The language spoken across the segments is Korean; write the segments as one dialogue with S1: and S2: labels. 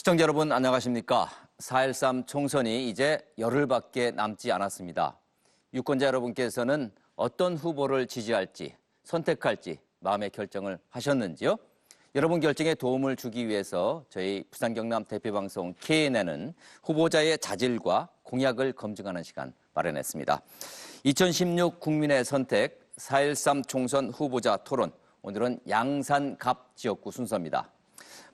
S1: 시청자 여러분 안녕하십니까? 4.13 총선이 이제 열흘밖에 남지 않았습니다. 유권자 여러분께서는 어떤 후보를 지지할지, 선택할지 마음의 결정을 하셨는지요? 여러분 결정에 도움을 주기 위해서 저희 부산 경남 대표방송 KNN은 후보자의 자질과 공약을 검증하는 시간 마련했습니다. 2016 국민의 선택 4.13 총선 후보자 토론, 오늘은 양산갑 지역구 순서입니다.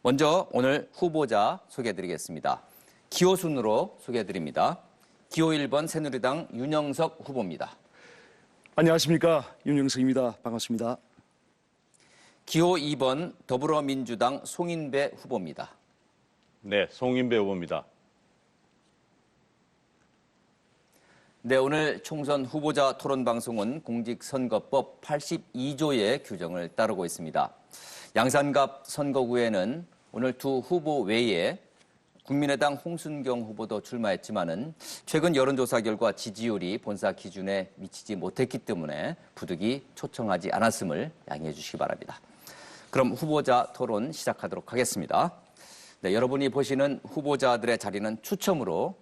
S1: 먼저 오늘 후보자 소개해드리겠습니다. 기호 순으로 소개해드립니다. 기호 1번 새누리당 윤영석 후보입니다.
S2: 안녕하십니까, 윤영석입니다. 반갑습니다.
S1: 기호 2번 더불어민주당 송인배 후보입니다.
S3: 네, 송인배 후보입니다.
S1: 네, 오늘 총선 후보자 토론 방송은 공직선거법 82조의 규정을 따르고 있습니다. 양산갑 선거구에는 오늘 두 후보 외에 국민의당 홍순경 후보도 출마했지만은 최근 여론조사 결과 지지율이 본사 기준에 미치지 못했기 때문에 부득이 초청하지 않았음을 양해해 주시기 바랍니다. 그럼 후보자 토론 시작하도록 하겠습니다. 네, 여러분이 보시는 후보자들의 자리는 추첨으로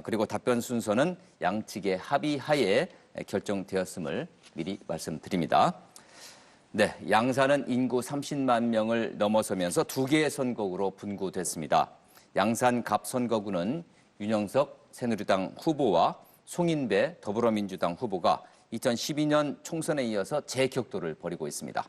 S1: 그리고 답변 순서는 양측의 합의하에 결정되었음을 미리 말씀드립니다. 네, 양산은 인구 30만 명을 넘어서면서 두 개의 선거구로 분구됐습니다. 양산갑 선거구는 윤영석 새누리당 후보와 송인배 더불어민주당 후보가 2012년 총선에 이어서 재격돌을 벌이고 있습니다.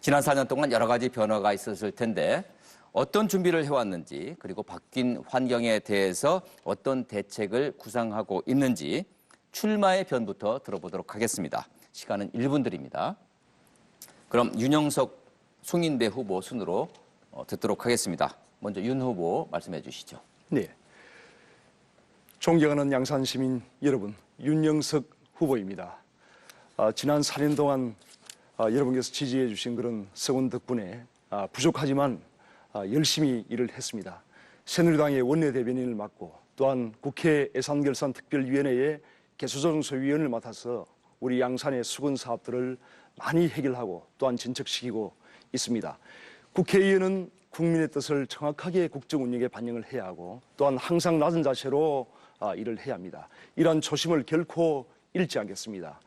S1: 지난 4년 동안 여러 가지 변화가 있었을 텐데 어떤 준비를 해왔는지, 그리고 바뀐 환경에 대해서 어떤 대책을 구상하고 있는지 출마의 변부터 들어보도록 하겠습니다. 시간은 1분 드립니다. 그럼 윤영석, 송인배 후보 순으로 듣도록 하겠습니다. 먼저 윤 후보 말씀해 주시죠.
S2: 네, 존경하는 양산 시민 여러분, 윤영석 후보입니다. 지난 4년 동안 여러분께서 지지해 주신 그런 성원 덕분에 부족하지만 열심히 일을 했습니다. 새누리당의 원내대변인을 맡고 또한 국회 예산결산특별위원회의 개수조정소위원을 맡아서 우리 양산의 수건 사업들을 많이 해결하고 또한 진척시키고 있습니다. 국회의원은 국민의 뜻을 정확하게 국정 운영에 반영을 해야 하고 또한 항상 낮은 자세로 일을 해야 합니다. 이러한 초심을 결코 잃지 않겠습니다.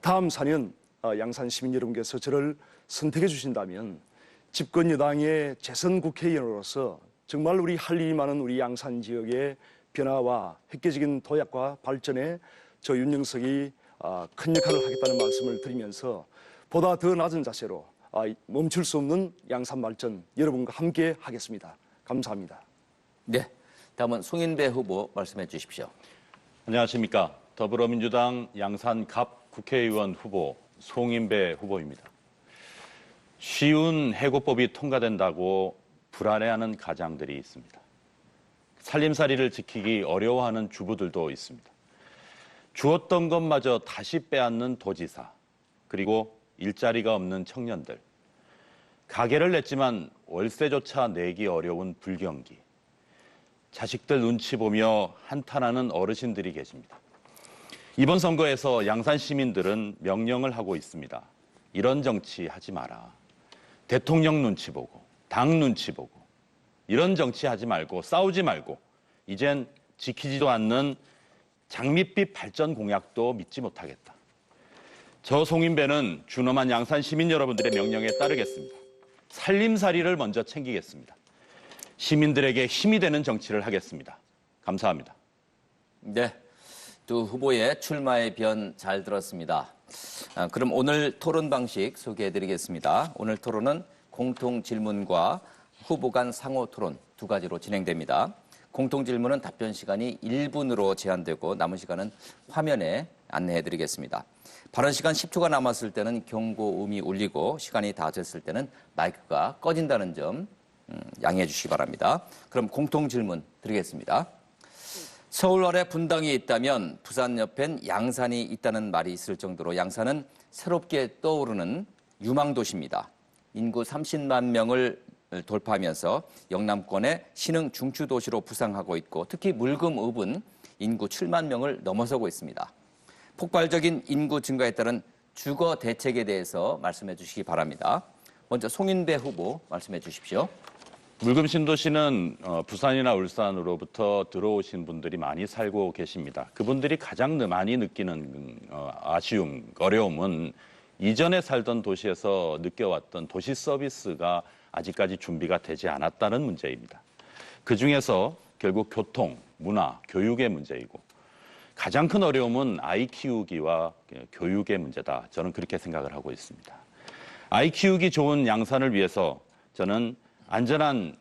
S2: 다음 4년 양산 시민 여러분께서 저를 선택해 주신다면 집권 여당의 재선 국회의원으로서 정말 우리 할 일이 많은 우리 양산 지역의 변화와 획기적인 도약과 발전에 저 윤영석이 큰 역할을 하겠다는 말씀을 드리면서 보다 더 낮은 자세로 멈출 수 없는 양산 발전 여러분과 함께 하겠습니다. 감사합니다.
S1: 네, 다음은 송인배 후보 말씀해 주십시오.
S3: 안녕하십니까. 더불어민주당 양산갑 국회의원 후보 송인배 후보입니다. 쉬운 해고법이 통과된다고 불안해하는 가장들이 있습니다. 살림살이를 지키기 어려워하는 주부들도 있습니다. 주었던 것마저 다시 빼앗는 도지사, 그리고 일자리가 없는 청년들, 가게를 냈지만 월세조차 내기 어려운 불경기, 자식들 눈치 보며 한탄하는 어르신들이 계십니다. 이번 선거에서 양산 시민들은 명령을 하고 있습니다. 이런 정치 하지 마라. 대통령 눈치 보고, 당 눈치 보고, 이런 정치 하지 말고, 싸우지 말고, 이젠 지키지도 않는 장밋빛 발전 공약도 믿지 못하겠다. 저 송인배는 준엄한 양산 시민 여러분들의 명령에 따르겠습니다. 살림살이를 먼저 챙기겠습니다. 시민들에게 힘이 되는 정치를 하겠습니다. 감사합니다.
S1: 네, 두 후보의 출마의 변 잘 들었습니다. 그럼 오늘 토론 방식 소개해드리겠습니다. 오늘 토론은 공통 질문과 후보 간 상호 토론 두 가지로 진행됩니다. 공통 질문은 답변 시간이 1분으로 제한되고 남은 시간은 화면에 안내해드리겠습니다. 발언 시간 10초가 남았을 때는 경고음이 울리고 시간이 다 됐을 때는 마이크가 꺼진다는 점 양해해 주시기 바랍니다. 그럼 공통 질문 드리겠습니다. 서울 아래 분당이 있다면 부산 옆엔 양산이 있다는 말이 있을 정도로 양산은 새롭게 떠오르는 유망도시입니다. 인구 30만 명을 돌파하면서 영남권의 신흥 중추도시로 부상하고 있고 특히 물금읍은 인구 7만 명을 넘어서고 있습니다. 폭발적인 인구 증가에 따른 주거 대책에 대해서 말씀해 주시기 바랍니다. 먼저 송인배 후보 말씀해 주십시오.
S3: 물금 신도시는 부산이나 울산으로부터 들어오신 분들이 많이 살고 계십니다. 그분들이 가장 많이 느끼는 아쉬움, 어려움은 이전에 살던 도시에서 느껴왔던 도시 서비스가 아직까지 준비가 되지 않았다는 문제입니다. 그중에서 결국 교통, 문화, 교육의 문제이고 가장 큰 어려움은 아이 키우기와 교육의 문제다. 저는 그렇게 생각을 하고 있습니다. 아이 키우기 좋은 양산을 위해서 저는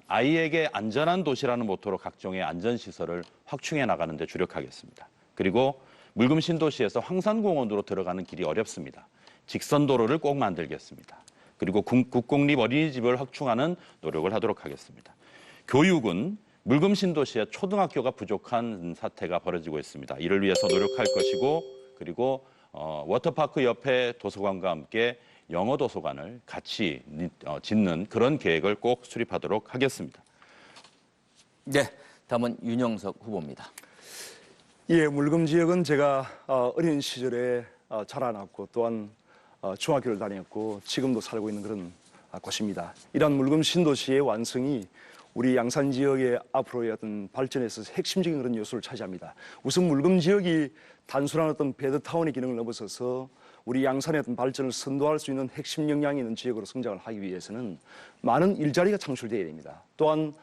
S3: 아이에게 안전한 도시라는 모토로 각종의 안전시설을 확충해 나가는 데 주력하겠습니다. 그리고 물금 신도시에서 황산공원으로 들어가는 길이 어렵습니다. 직선도로를 꼭 만들겠습니다. 그리고 국공립 어린이집을 확충하는 노력을 하도록 하겠습니다. 교육은 물금 신도시에 초등학교가 부족한 사태가 벌어지고 있습니다. 이를 위해서 노력할 것이고 그리고 워터파크 옆에 도서관과 함께 영어 도서관을 같이 짓는 그런 계획을 꼭 수립하도록 하겠습니다.
S1: 네, 다음은 윤영석 후보입니다.
S2: 예, 물금 지역은 제가 어린 시절에 자라났고 또한 중학교를 다녔고 지금도 살고 있는 그런 곳입니다. 이러한 물금 신도시의 완성이 우리 양산 지역의 앞으로의 어떤 발전에 있어서 핵심적인 그런 요소를 차지합니다. 우선 물금 지역이 단순한 어떤 배드타운의 기능을 넘어서서 우리 양산의 어떤 발전을 선도할 수 있는 핵심 역량이 있는 지역으로 성장을 하기 위해서는 많은 일자리가 창출되어야 됩니다. 또한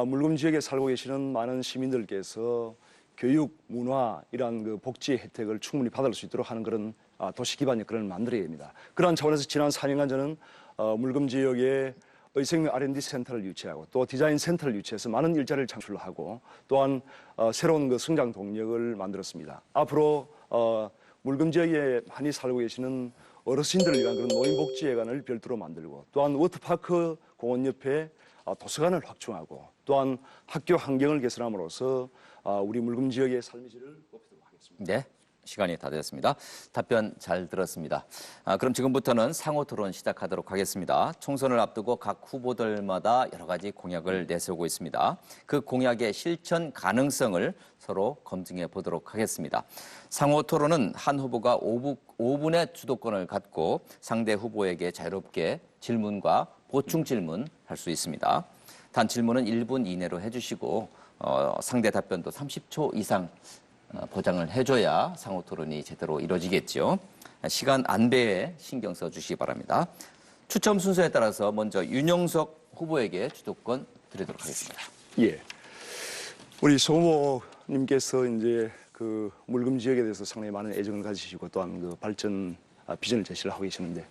S2: 물금 지역에 살고 계시는 많은 시민들께서 교육, 문화 이러한 그 복지의 혜택을 충분히 받을 수 있도록 하는 그런 도시 기반 여건을 만들어야 됩니다. 그러한 차원에서 지난 4년간 저는 물금 지역에 의생명 R&D 센터를 유치하고 또 디자인 센터를 유치해서 많은 일자리를 창출하고 또한 새로운 그 성장 동력을 만들었습니다. 앞으로 물금 지역에 많이 살고 계시는 어르신들을 위한 그런 노인복지회관을 별도로 만들고 또한 워터파크 공원 옆에 도서관을 확충하고 또한 학교 환경을 개선함으로써 우리 물금 지역의 삶의 질을 높이도록 하겠습니다.
S1: 네, 시간이 다 됐습니다. 답변 잘 들었습니다. 그럼 지금부터는 상호 토론 시작하도록 하겠습니다. 총선을 앞두고 각 후보들마다 여러 가지 공약을 내세우고 있습니다. 그 공약의 실천 가능성을 서로 검증해 보도록 하겠습니다. 상호 토론은 한 후보가 5분의 주도권을 갖고 상대 후보에게 자유롭게 질문과 보충 질문 할 수 있습니다. 단 질문은 1분 이내로 해주시고 상대 답변도 30초 이상 보장을 해줘야 상호 토론이 제대로 이루어지겠죠. 시간 안배에 신경 써주시기 바랍니다. 추첨 순서에 따라서 먼저 윤영석 후보에게 주도권 드리도록 하겠습니다.
S2: 예, 우리 소 후보님께서 이제 그 물금 지역에 대해서 상당히 많은 애정을 가지시고 또한 그 발전 비전을 제시를 하고 계시는데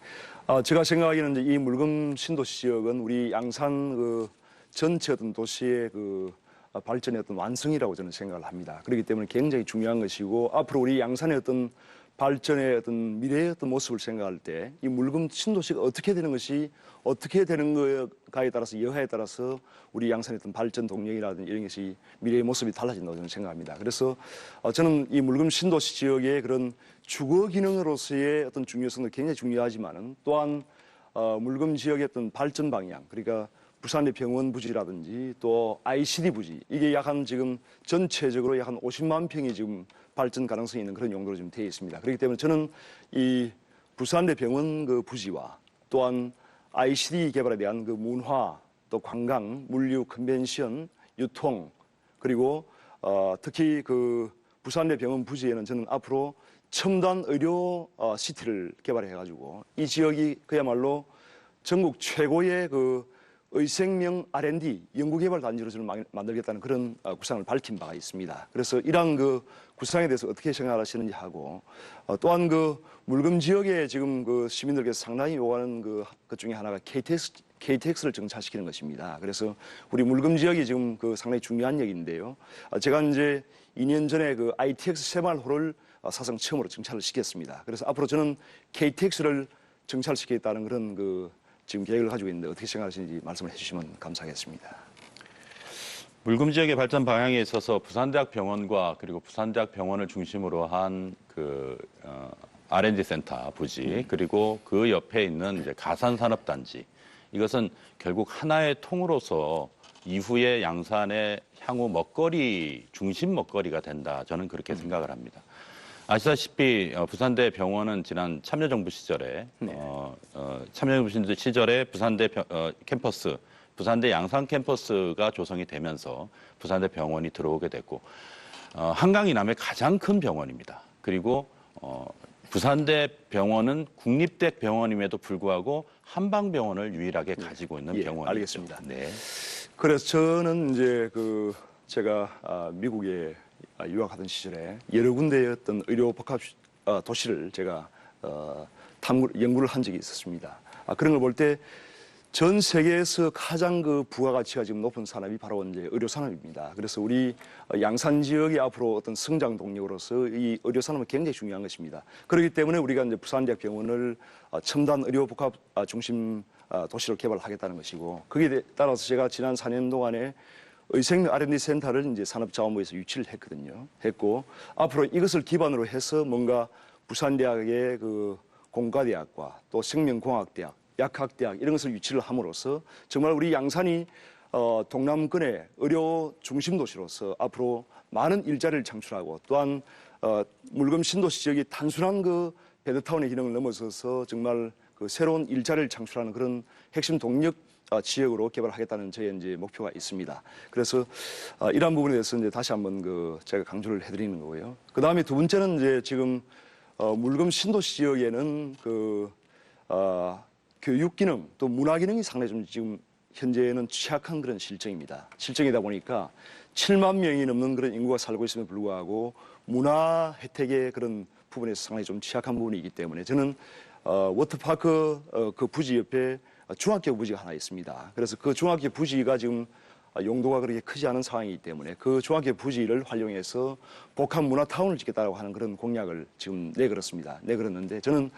S2: 제가 생각하기에는 이제 이 물금 신도시 지역은 우리 양산 그 전체 어떤 도시의 그 발전의 어떤 완성이라고 저는 생각을 합니다. 그렇기 때문에 굉장히 중요한 것이고 앞으로 우리 양산의 어떤 발전의 어떤 미래의 어떤 모습을 생각할 때 이 물금 신도시가 어떻게 되는 것이 어떻게 되는 것가에 따라서 여하에 따라서 우리 양산의 어떤 발전 동력이라든지 이런 것이 미래의 모습이 달라진다고 저는 생각합니다. 그래서 저는 이 물금 신도시 지역의 그런 주거 기능으로서의 어떤 중요성도 굉장히 중요하지만은 또한 물금 지역의 어떤 발전 방향 그러니까 부산의 병원 부지라든지 또 ICD 부지 이게 약 한 지금 전체적으로 약 한 50만 평이 지금 발전 가능성이 있는 그런 용도로 지금 되어 있습니다. 그렇기 때문에 저는 이 부산의 병원 그 부지와 또한 ICD 개발에 대한 그 문화 또 관광, 물류, 컨벤션, 유통 그리고 특히 그 부산의 병원 부지에는 저는 앞으로 첨단 의료 시티를 개발해가지고 이 지역이 그야말로 전국 최고의 그 의생명 R&D 연구개발 단지로 저는 만들겠다는 그런 구상을 밝힌 바가 있습니다. 그래서 이러한 그 구상에 대해서 어떻게 생각하시는지 하고 또한 그 물금 지역에 지금 그 시민들께서 상당히 요구하는 그 중에 하나가 KTX를 정착시키는 것입니다. 그래서 우리 물금 지역이 지금 그 상당히 중요한 역인데요. 제가 이제 2년 전에 그 ITX 새마을호를 사상 처음으로 정착을 시켰습니다. 그래서 앞으로 저는 KTX를 정착시키겠다는 그런 그 지금 계획을 가지고 있는데 어떻게 생각하시는지 말씀을 해주시면 감사하겠습니다.
S3: 물금 지역의 발전 방향에 있어서 부산대학 병원과 그리고 부산대학 병원을 중심으로 한 그 R&D 센터 부지 그리고 그 옆에 있는 이제 가산산업단지 이것은 결국 하나의 통으로서 이후에 양산의 향후 먹거리 중심 먹거리가 된다. 저는 그렇게 생각을 합니다. 아시다시피 부산대 병원은 지난 참여정부 시절에 참여정부 시절에 부산대 캠퍼스 부산대 양산 캠퍼스가 조성이 되면서 부산대 병원이 들어오게 됐고 한강 이남의 가장 큰 병원입니다. 그리고 부산대 병원은 국립대 병원임에도 불구하고 한방병원을 유일하게 가지고 있는 병원이죠.
S2: 알겠습니다.
S3: 네.
S2: 그래서 저는 이제 제가 미국에 유학하던 시절에 여러 군데의 어떤 의료 복합 도시를 제가 연구를 한 적이 있었습니다. 그런 걸 볼 때 전 세계에서 가장 부가가치가 지금 높은 산업이 바로 이제 의료 산업입니다. 그래서 우리 양산 지역이 앞으로 어떤 성장 동력으로서 이 의료 산업은 굉장히 중요한 것입니다. 그렇기 때문에 우리가 이제 부산대학병원을 첨단 의료 복합 중심 도시로 개발하겠다는 것이고, 거기에 따라서 제가 지난 4년 동안에 의생명 R&D 센터를 이제 산업자원부에서 유치를 했고, 앞으로 이것을 기반으로 해서 뭔가 부산대학의 공과대학과 또 생명공학대학, 약학대학 이런 것을 유치를 함으로써 정말 우리 양산이 동남권의 의료 중심 도시로서 앞으로 많은 일자리를 창출하고, 또한 물금 신도시 지역이 단순한 베드타운의 기능을 넘어서서 정말 새로운 일자리를 창출하는 그런 핵심 동력 지역으로 개발하겠다는 저의 이제 목표가 있습니다. 그래서 이러한 부분에 대해서 이제 다시 한번 제가 강조를 해드리는 거고요. 그 다음에 두 번째는 이제 지금 물금 신도시 지역에는 교육 기능 또 문화 기능이 상당히 좀 지금 현재는 취약한 그런 실정이다 보니까 7만 명이 넘는 그런 인구가 살고 있음에도 불구하고 문화 혜택의 그런 부분에서 상당히 좀 취약한 부분이 있기 때문에 저는 워터파크 그 부지 옆에 중학교 부지가 하나 있습니다. 그래서 그 중학교 부지가 지금 용도가 그렇게 크지 않은 상황이기 때문에 그 중학교 부지를 활용해서 복합 문화타운을 짓겠다고 하는 그런 공약을 지금 내걸었는데 저는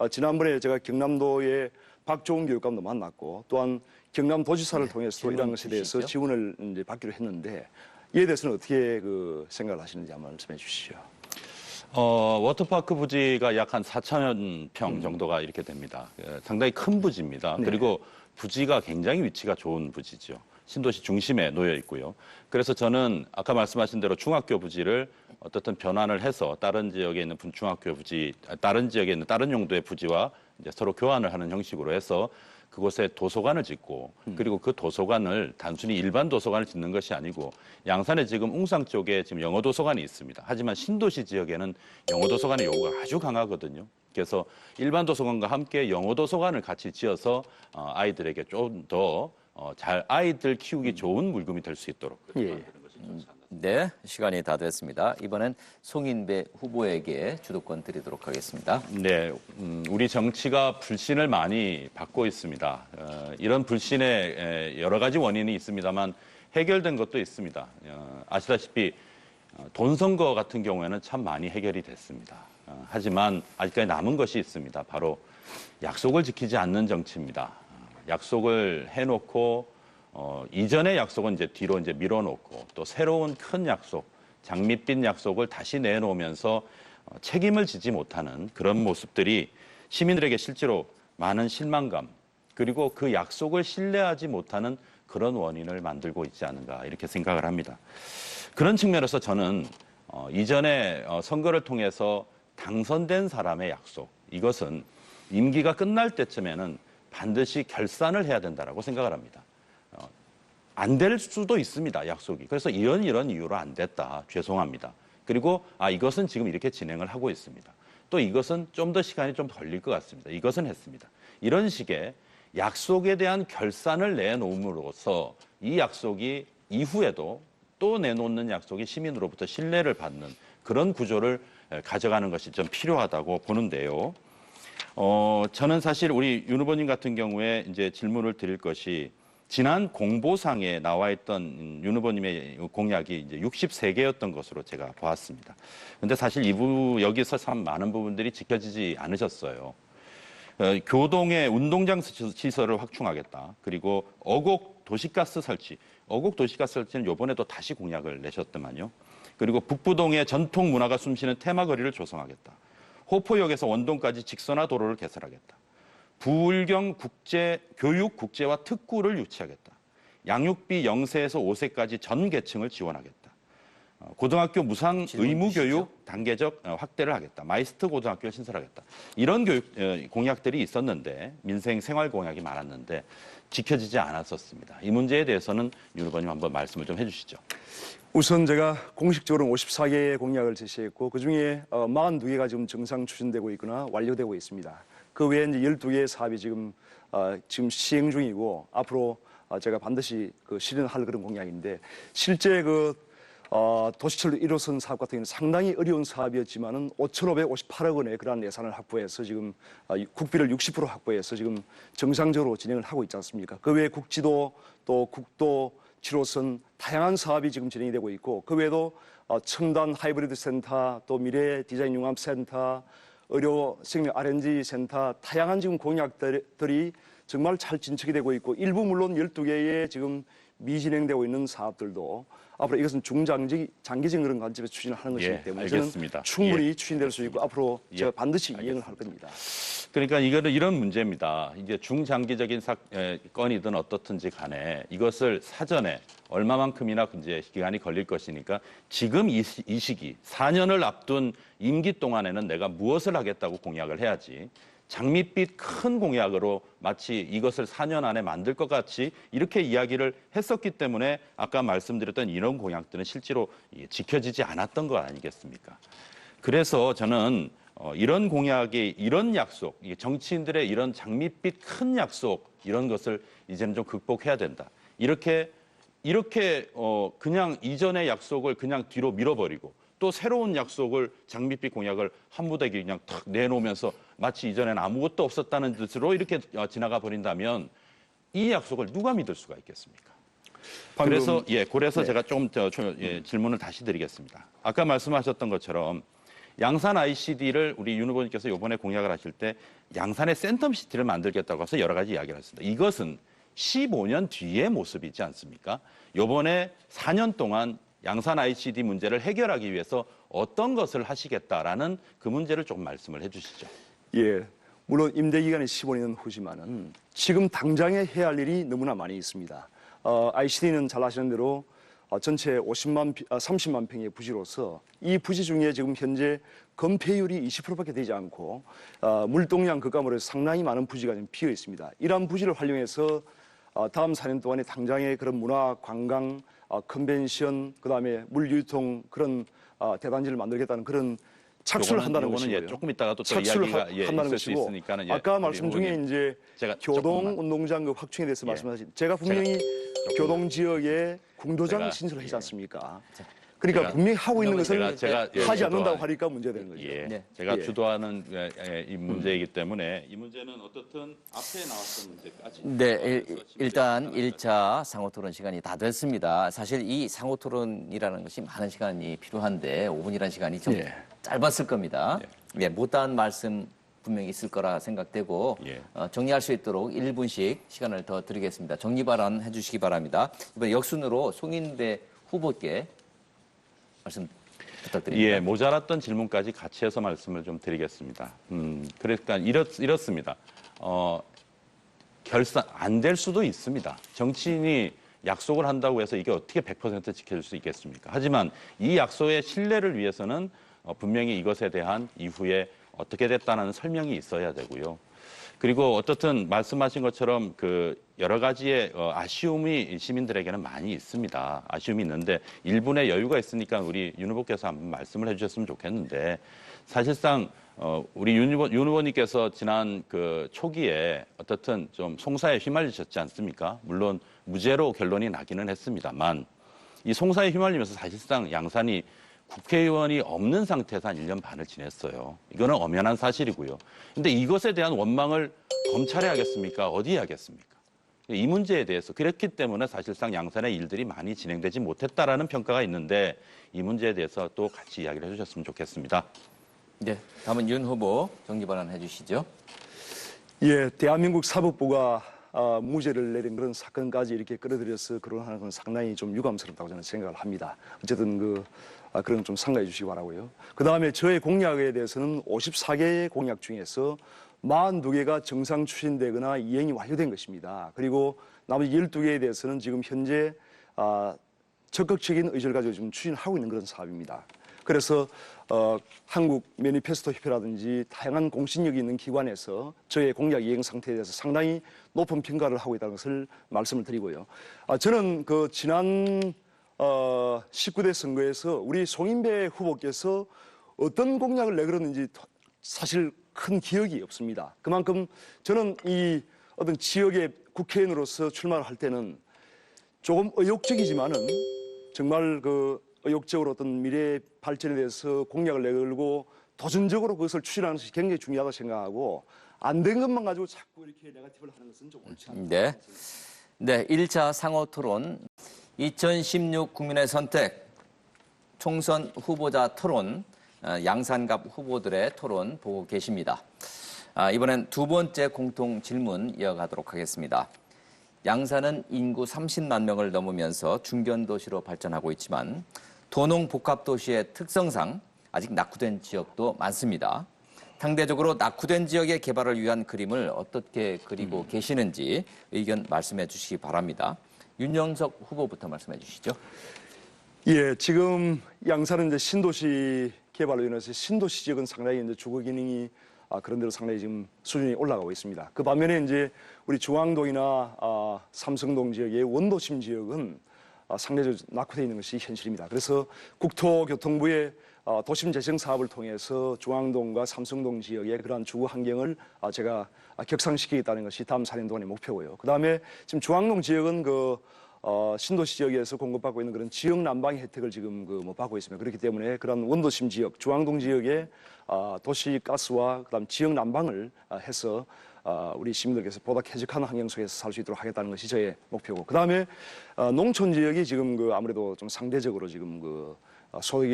S2: 지난번에 제가 경남도의 박종훈 교육감도 만났고, 또한 경남도지사를 통해서도 이러한 것에 대해서 지원을 이제 받기로 했는데, 이에 대해서는 어떻게 생각을 하시는지 한번 말씀해 주시죠.
S3: 워터파크 부지가 약 한 4,000여 평 정도가 이렇게 됩니다. 상당히 큰 부지입니다.
S2: 네.
S3: 그리고 부지가 굉장히 위치가 좋은 부지죠. 신도시 중심에 놓여 있고요. 그래서 저는 아까 말씀하신 대로 중학교 부지를 어떻든 변환을 해서 다른 지역에 있는 중학교 부지, 다른 지역에 있는 다른 용도의 부지와 이제 서로 교환을 하는 형식으로 해서 그곳에 도서관을 짓고, 그리고 그 도서관을 단순히 일반 도서관을 짓는 것이 아니고, 양산에 지금 웅상 쪽에 지금 영어 도서관이 있습니다. 하지만 신도시 지역에는 영어 도서관의 요구가 아주 강하거든요. 그래서 일반 도서관과 함께 영어 도서관을 같이 지어서 아이들에게 좀 더 아이들 키우기 좋은 물금이 될 수 있도록 만드는 것이 좋지 않나.
S1: 네, 시간이 다 됐습니다. 이번엔 송인배 후보에게 주도권 드리도록 하겠습니다.
S3: 네, 우리 정치가 불신을 많이 받고 있습니다. 이런 불신에 여러 가지 원인이 있습니다만 해결된 것도 있습니다. 아시다시피 돈 선거 같은 경우에는 참 많이 해결이 됐습니다. 하지만 아직까지 남은 것이 있습니다. 바로 약속을 지키지 않는 정치입니다. 약속을 해놓고 이전의 약속은 이제 뒤로 이제 밀어놓고 또 새로운 큰 약속, 장밋빛 약속을 다시 내놓으면서 책임을 지지 못하는 그런 모습들이 시민들에게 실제로 많은 실망감, 그리고 그 약속을 신뢰하지 못하는 그런 원인을 만들고 있지 않은가 이렇게 생각을 합니다. 그런 측면에서 저는 이전에 선거를 통해서 당선된 사람의 약속, 이것은 임기가 끝날 때쯤에는 반드시 결산을 해야 된다라고 생각을 합니다. 안 될 수도 있습니다, 약속이. 그래서 이런 이유로 안 됐다. 죄송합니다. 그리고 이것은 지금 이렇게 진행을 하고 있습니다. 또 이것은 좀 더 시간이 좀 걸릴 것 같습니다. 이것은 했습니다. 이런 식의 약속에 대한 결산을 내놓음으로써 이 약속이 이후에도 또 내놓는 약속이 시민으로부터 신뢰를 받는 그런 구조를 가져가는 것이 좀 필요하다고 보는데요. 저는 사실 우리 윤 후보님 같은 경우에 이제 질문을 드릴 것이, 지난 공보상에 나와 있던 윤 후보님의 공약이 이제 63개였던 것으로 제가 보았습니다. 근데 사실 여기서 참 많은 부분들이 지켜지지 않으셨어요. 교동의 운동장 시설을 확충하겠다. 그리고 어곡 도시가스 설치. 어곡 도시가스 설치는 이번에도 다시 공약을 내셨더만요. 그리고 북부동의 전통 문화가 숨쉬는 테마거리를 조성하겠다. 호포역에서 원동까지 직선화 도로를 개설하겠다. 부울경 교육 국제화 특구를 유치하겠다. 양육비 0세에서 5세까지 전 계층을 지원하겠다. 고등학교 무상
S1: 질문
S3: 의무
S1: 주시죠.
S3: 교육 단계적 확대를 하겠다. 마이스터 고등학교를 신설하겠다. 이런 교육 공약들이 있었는데 민생 생활 공약이 많았는데 지켜지지 않았었습니다. 이 문제에 대해서는 윤 후보님 한번 말씀을 좀 해주시죠.
S2: 우선 제가 공식적으로 54개의 공약을 제시했고 그중에 42개가 지금 정상 추진되고 있거나 완료되고 있습니다. 그 외에 이제 12개의 사업이 지금 시행 중이고 앞으로 제가 반드시 실현할 그런 공약인데 실제 도시철도 1호선 사업 같은 경우는 상당히 어려운 사업이었지만은 5,558억 원의 그러한 예산을 확보해서 지금 국비를 60% 확보해서 지금 정상적으로 진행을 하고 있지 않습니까? 그 외에 국지도 또 국도 7호선 다양한 사업이 지금 진행이 되고 있고 그 외에도 첨단 하이브리드 센터 또 미래 디자인 융합 센터 의료 생명 R&D 센터 다양한 지금 공약들이 정말 잘 진척이 되고 있고 일부 물론 12개의 지금 미진행되고 있는 사업들도 앞으로 이것은 장기적인 그런 관점에서 추진을 하는 것이기 때문에
S3: 알겠습니다.
S2: 저는 충분히
S3: 예,
S2: 추진될 수 있고 앞으로 제가 반드시 이행을 할 겁니다.
S3: 그러니까 이거는 이런 문제입니다. 이제 중장기적인 건이든 어떻든지 간에 이것을 사전에 얼마만큼이나 이제 기간이 걸릴 것이니까 지금 이 시기 4년을 앞둔 임기 동안에는 내가 무엇을 하겠다고 공약을 해야지 장밋빛 큰 공약으로 마치 이것을 4년 안에 만들 것 같이 이렇게 이야기를 했었기 때문에 아까 말씀드렸던 이런 공약들은 실제로 지켜지지 않았던 것 아니겠습니까? 그래서 저는 이런 공약이 이런 약속, 정치인들의 이런 장밋빛 큰 약속 이런 것을 이제는 좀 극복해야 된다. 이렇게 그냥 이전의 약속을 그냥 뒤로 밀어버리고 또 새로운 약속을 장밋빛 공약을 한 무더기 그냥 탁 내놓으면서 마치 이전에는 아무것도 없었다는 뜻으로 이렇게 지나가 버린다면 이 약속을 누가 믿을 수가 있겠습니까? 그래서
S2: 네.
S3: 제가 조금 질문을 다시 드리겠습니다. 아까 말씀하셨던 것처럼 양산 ICD를 우리 윤 후보님께서 이번에 공약을 하실 때 양산의 센텀시티를 만들겠다고 해서 여러 가지 이야기를 했습니다. 이것은 15년 뒤의 모습이지 않습니까? 이번에 4년 동안 양산 ICD 문제를 해결하기 위해서 어떤 것을 하시겠다라는 그 문제를 조금 말씀을 해주시죠.
S2: 예, 물론 임대 기간이 15년 후지만은 지금 당장에 해야 할 일이 너무나 많이 있습니다. ICD는 잘 아시는 대로 전체 30만 평의 부지로서 이 부지 중에 지금 현재 건폐율이 20%밖에 되지 않고 물동량 급감으로 해서 상당히 많은 부지가 지금 비어 있습니다. 이러한 부지를 활용해서 다음 4년 동안에 당장의 그런 문화, 관광, 컨벤션, 그다음에 물유통 그런 대단지를 만들겠다는 그런 착수를 한다는 것이고요.
S3: 조금 있다가 또
S2: 착수를
S3: 이야기가
S2: 한다는
S3: 있을 수
S2: 것이고
S3: 있으니까는
S2: 아까 말씀 중에 이제
S3: 제가
S2: 교동 운동장 그 확충에 대해서 말씀하신 제가 분명히 교동 지역에 궁도장 신설을 하지 않습니까? 그러니까
S3: 제가-
S2: 분명히 하고 있는 것을
S3: 제가
S2: 하지 않는다고
S3: 주도하는-
S2: 하니까 문제되는 거죠.
S1: 네.
S3: 제가
S2: 예.
S3: 주도하는 이 문제이기 때문에 이 문제는 어떻든 앞에 나왔던 문제까지
S1: 네, 일단 1차 상호토론 시간이 다 됐습니다. 사실 이 상호토론이라는 것이 많은 시간이 필요한데 5분이라는 시간이 좀
S2: 예.
S1: 짧았을 겁니다. 예, 못다한 말씀 분명히 있을 거라 생각되고
S3: 예.
S1: 정리할 수 있도록 1분씩 시간을 더 드리겠습니다. 정리 발언 해주시기 바랍니다. 이번에 역순으로 송인배 후보께 말씀 부탁드립니다.
S3: 예, 모자랐던 질문까지 같이 해서 말씀을 좀 드리겠습니다. 그러니까 이렇습니다. 결산 안 될 수도 있습니다. 정치인이 약속을 한다고 해서 이게 어떻게 100% 지켜질 수 있겠습니까? 하지만 이 약속의 신뢰를 위해서는 분명히 이것에 대한 이후에 어떻게 됐다는 설명이 있어야 되고요. 그리고 어떻든 말씀하신 것처럼 그 여러 가지의 아쉬움이 시민들에게는 많이 있습니다. 아쉬움이 있는데 일분의 여유가 있으니까 우리 윤 후보께서 한번 말씀을 해주셨으면 좋겠는데 사실상 우리 윤 후보님께서 지난 그 초기에 어떻든 좀 송사에 휘말리셨지 않습니까? 물론 무죄로 결론이 나기는 했습니다만 이 송사에 휘말리면서 사실상 양산이 국회의원이 없는 상태에서 한 1년 반을 지냈어요. 이거는 엄연한 사실이고요. 근데 이것에 대한 원망을 검찰에 하겠습니까? 어디에 하겠습니까? 이 문제에 대해서 그렇기 때문에 사실상 양산의 일들이 많이 진행되지 못했다라는 평가가 있는데 이 문제에 대해서 또 같이 이야기를 해주셨으면 좋겠습니다.
S1: 네, 다음은 윤 후보 정리 발언 해주시죠.
S2: 예, 대한민국 사법부가 무죄를 내린 그런 사건까지 이렇게 끌어들여서 거론하는 건 상당히 좀 유감스럽다고 저는 생각을 합니다. 어쨌든 그런 좀 상가해 주시기 바라고요. 그 다음에 저의 공약에 대해서는 54개의 공약 중에서 42개가 정상 추진되거나 이행이 완료된 것입니다. 그리고 나머지 12개에 대해서는 지금 현재 적극적인 의지를 가지고 지금 추진하고 있는 그런 사업입니다. 그래서 한국 매니페스토 협회라든지 다양한 공신력이 있는 기관에서 저의 공약 이행 상태에 대해서 상당히 높은 평가를 하고 있다는 것을 말씀을 드리고요. 저는 그 지난 19대 선거에서 우리 송인배 후보께서 어떤 공약을 내걸었는지 사실 큰 기억이 없습니다. 그만큼 저는 이 어떤 지역의 국회의원으로서 출마를 할 때는 조금 의욕적이지만은 정말 그 의욕적으로 어떤 미래 발전에 대해서 공약을 내걸고 도전적으로 그것을 추진하는 것이 굉장히 중요하다고 생각하고 안 된 것만 가지고 자꾸 이렇게 네거티브를 하는 것은 좀 옳지 않다.
S1: 네. 네, 1차 상호 토론 2016 국민의 선택 총선 후보자 토론 양산갑 후보들의 토론 보고 계십니다. 이번엔 두 번째 공통 질문 이어가도록 하겠습니다. 양산은 인구 30만 명을 넘으면서 중견도시로 발전하고 있지만 도농 복합도시의 특성상 아직 낙후된 지역도 많습니다. 상대적으로 낙후된 지역의 개발을 위한 그림을 어떻게 그리고 계시는지 의견 말씀해 주시기 바랍니다. 윤영석 후보부터 말씀해 주시죠.
S2: 예, 지금 양산은 이제 신도시 개발로 인해서 신도시 지역은 상당히 이제 주거 기능이 그런 대로 상당히 지금 수준이 올라가고 있습니다. 그 반면에 이제 우리 중앙동이나 삼성동 지역의 원도심 지역은 상대적으로 낙후되어 있는 것이 현실입니다. 그래서 국토교통부의 도심 재생 사업을 통해서 중앙동과 삼성동 지역의 그러한 주거 환경을 제가 격상시키겠다는 것이 다음 4년 동안의 목표고요. 그 다음에 지금 중앙동 지역은 신도시 지역에서 공급받고 있는 그런 지역 난방의 혜택을 지금 받고 있습니다. 그렇기 때문에 그런 원도심 지역, 중앙동 지역의 도시 가스와 그다음 지역 난방을 해서 우리 시민들께서 보다 쾌적한 환경 속에서 살 수 있도록 하겠다는 것이 저의 목표고, 그 다음에 농촌 지역이 지금 아무래도 좀 상대적으로 지금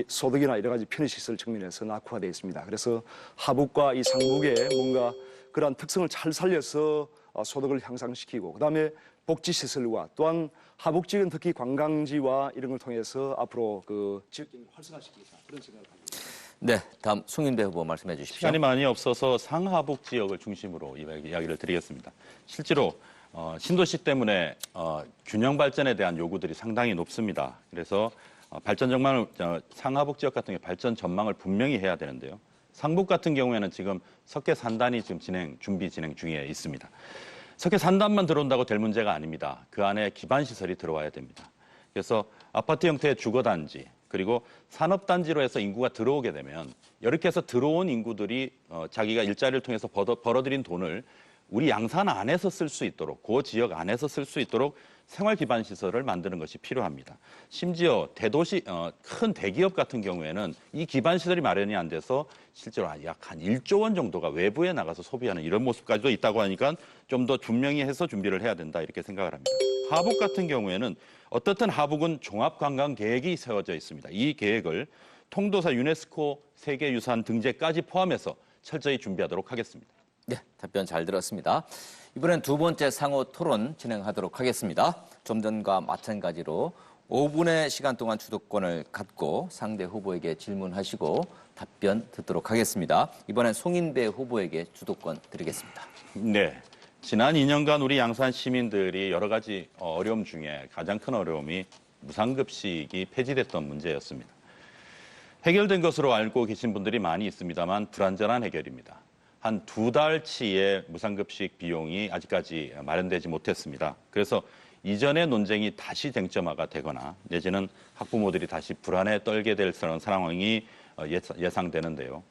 S2: 소득이나 여러 가지 편의시설 측면에서 낙후가 되어 있습니다. 그래서 하북과 이 상북에 뭔가 그러한 특성을 잘 살려서 소득을 향상시키고, 그 다음에 복지시설과 또한 하북 지역은 특히 관광지와 이런 걸 통해서 앞으로 그 지역 경제를 활성화시키겠다, 그런 생각을 가지고 있습니다.
S1: 네, 다음 송인배 후보 말씀해 주십시오.
S3: 시간이 많이 없어서 상하북 지역을 중심으로 이야기를 드리겠습니다. 실제로 신도시 때문에 균형 발전에 대한 요구들이 상당히 높습니다. 그래서 발전 전망을 상하북 지역 같은 경우 발전 전망을 분명히 해야 되는데요. 상북 같은 경우에는 지금 석계 산단이 지금 준비 진행 중에 있습니다. 석계 산단만 들어온다고 될 문제가 아닙니다. 그 안에 기반 시설이 들어와야 됩니다. 그래서 아파트 형태의 주거단지, 그리고 산업단지로 해서 인구가 들어오게 되면 이렇게 해서 들어온 인구들이 자기가 일자리를 통해서 벌어들인 돈을 우리 양산 안에서 쓸 수 있도록, 그 지역 안에서 쓸 수 있도록 생활 기반 시설을 만드는 것이 필요합니다. 심지어 대도시, 큰 대기업 같은 경우에는 이 기반 시설이 마련이 안 돼서 실제로 약 한 1조 원 정도가 외부에 나가서 소비하는 이런 모습까지도 있다고 하니까 좀 더 분명히 해서 준비를 해야 된다, 이렇게 생각을 합니다. 하북 같은 경우에는 어떻든 하북은 종합관광 계획이 세워져 있습니다. 이 계획을 통도사 유네스코 세계유산 등재까지 포함해서 철저히 준비하도록 하겠습니다.
S1: 네, 답변 잘 들었습니다. 이번엔 두 번째 상호 토론 진행하도록 하겠습니다. 좀 전과 마찬가지로 5분의 시간 동안 주도권을 갖고 상대 후보에게 질문하시고 답변 듣도록 하겠습니다. 이번엔 송인배 후보에게 주도권 드리겠습니다.
S3: 네. 지난 2년간 우리 양산 시민들이 여러 가지 어려움 중에 가장 큰 어려움이 무상급식이 폐지됐던 문제였습니다. 해결된 것으로 알고 계신 분들이 많이 있습니다만 불완전한 해결입니다. 한 2달치의 무상급식 비용이 아직까지 마련되지 못했습니다. 그래서 이전의 논쟁이 다시 쟁점화가 되거나 내지는 학부모들이 다시 불안에 떨게 될 그런 상황이 예상되는데요.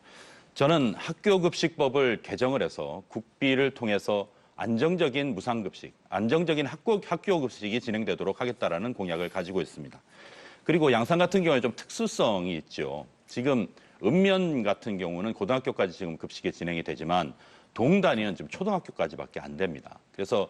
S3: 저는 학교급식법을 개정을 해서 국비를 통해서 안정적인 무상급식, 안정적인 학교급식이 진행되도록 하겠다라는 공약을 가지고 있습니다. 그리고 양산 같은 경우에 좀 특수성이 있죠. 지금 읍면 같은 경우는 고등학교까지 지금 급식이 진행이 되지만 동단위는 지금 초등학교까지밖에 안 됩니다. 그래서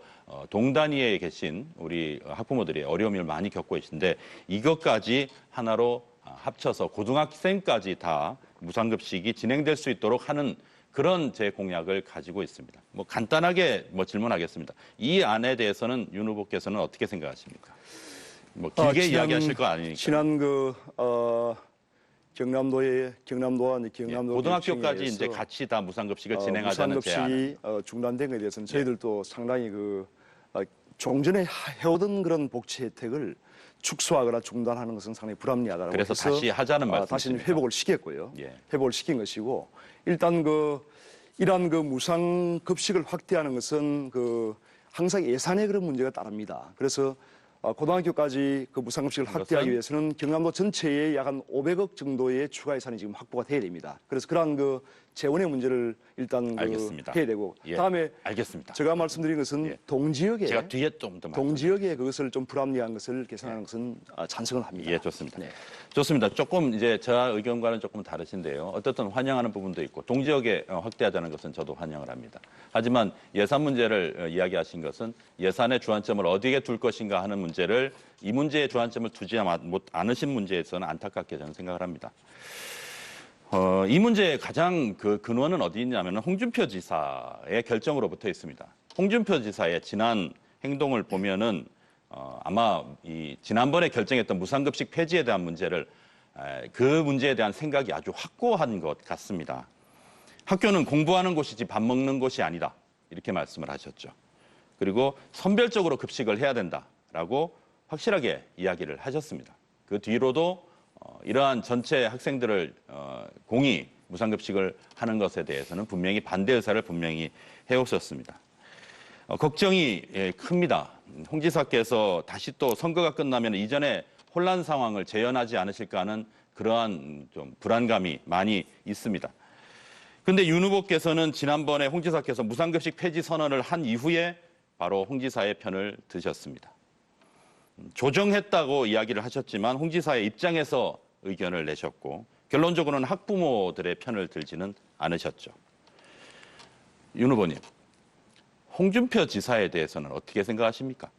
S3: 동단위에 계신 우리 학부모들이 어려움을 많이 겪고 계신데 이것까지 하나로 합쳐서 고등학생까지 다 무상급식이 진행될 수 있도록 하는 그런 제 공약을 가지고 있습니다. 간단하게 질문하겠습니다. 이 안에 대해서는 윤 후보께서는 어떻게 생각하십니까? 길게 이야기하실 거 아니니까.
S2: 지난 경남도와 경남도
S3: 고등학교까지 이제 같이 다 무상급식을 진행하자는 제안.
S2: 무상급식이 중단된 것에 대해서는 저희들도 상당히 종전에 해오던 그런 복지 혜택을 축소하거나 중단하는 것은 상당히 불합리하다고
S3: 그래서
S2: 해서
S3: 다시 하자는
S2: 다시
S3: 말씀이십니까?
S2: 회복을 시켰고요.
S3: 예.
S2: 회복을 시킨 것이고 일단 이러한 무상 급식을 확대하는 것은 항상 예산에 그런 문제가 따릅니다. 그래서 고등학교까지 무상급식을 확대하기 위해서는 경남도 전체에 약 한 500억 정도의 추가 예산이 지금 확보가 돼야 됩니다. 그래서 그러한 재원의 문제를 일단
S3: 알겠습니다.
S2: 해야 되고
S3: 예.
S2: 다음에
S3: 알겠습니다.
S2: 제가 말씀드린 것은
S3: 예.
S2: 동지역에
S3: 제가 뒤에 좀 더
S2: 동지역에 그것을 좀 불합리한 것을 개선하는 것은 찬성을 합니다.
S3: 예, 좋습니다.
S2: 네.
S3: 좋습니다. 조금 이제 저 의견과는 조금 다르신데요. 어쨌든 환영하는 부분도 있고 동지역에 확대하자는 것은 저도 환영을 합니다. 하지만 예산 문제를 이야기하신 것은 예산의 주안점을 어디에 둘 것인가 하는 문제를 이 문제에 주안점을 두지 않으신 문제에서는 안타깝게 저는 생각을 합니다. 이 문제의 가장 근원은 어디 있냐면 홍준표 지사의 결정으로부터 있습니다. 홍준표 지사의 지난 행동을 보면은 아마 지난번에 결정했던 무상급식 폐지에 대한 문제를 그 문제에 대한 생각이 아주 확고한 것 같습니다. 학교는 공부하는 곳이지 밥 먹는 곳이 아니다. 이렇게 말씀을 하셨죠. 그리고 선별적으로 급식을 해야 된다라고 확실하게 이야기를 하셨습니다. 그 뒤로도 이러한 전체 학생들을 공이 무상급식을 하는 것에 대해서는 분명히 반대 의사를 분명히 해오셨습니다. 걱정이 큽니다. 홍 지사께서 다시 또 선거가 끝나면 이전에 혼란 상황을 재현하지 않으실까 하는 그러한 좀 불안감이 많이 있습니다. 그런데 윤 후보께서는 지난번에 홍 지사께서 무상급식 폐지 선언을 한 이후에 바로 홍 지사의 편을 드셨습니다. 조정했다고 이야기를 하셨지만 홍 지사의 입장에서 의견을 내셨고 결론적으로는 학부모들의 편을 들지는 않으셨죠. 윤 후보님, 홍준표 지사에 대해서는 어떻게 생각하십니까?